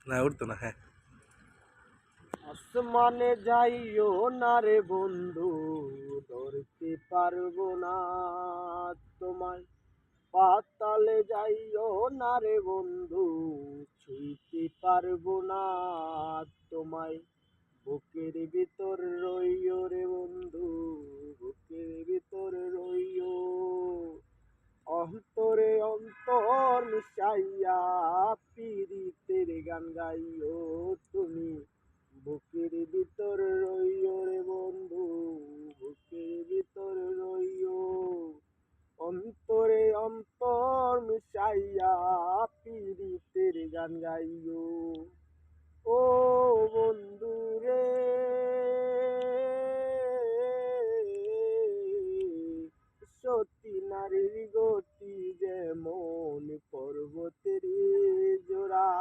না উঠতো না, হ্যাঁ। আসমানে যাইও না রে বন্ধু, ধরতে পারবো না তোমায়। পাতালে যাইও না রে বন্ধু, ছুঁইতে পারবো না তোমায়। বুকের ভিতর রইও রে বন্ধু, বুকের ভিতর রইও। অন্তরে অন্তর মিশাইয়া পীড়িতের গান গাইও তুমি। বুকের ভিতর রইও রে বন্ধু, বুকের ভিতর রইও। অন্তরে অন্তর মিশাইয়া পীড়িতের গান গাইও। ও বন্ধু রে, সতী নারীর গতি যেমন পর্বতের জোড়া,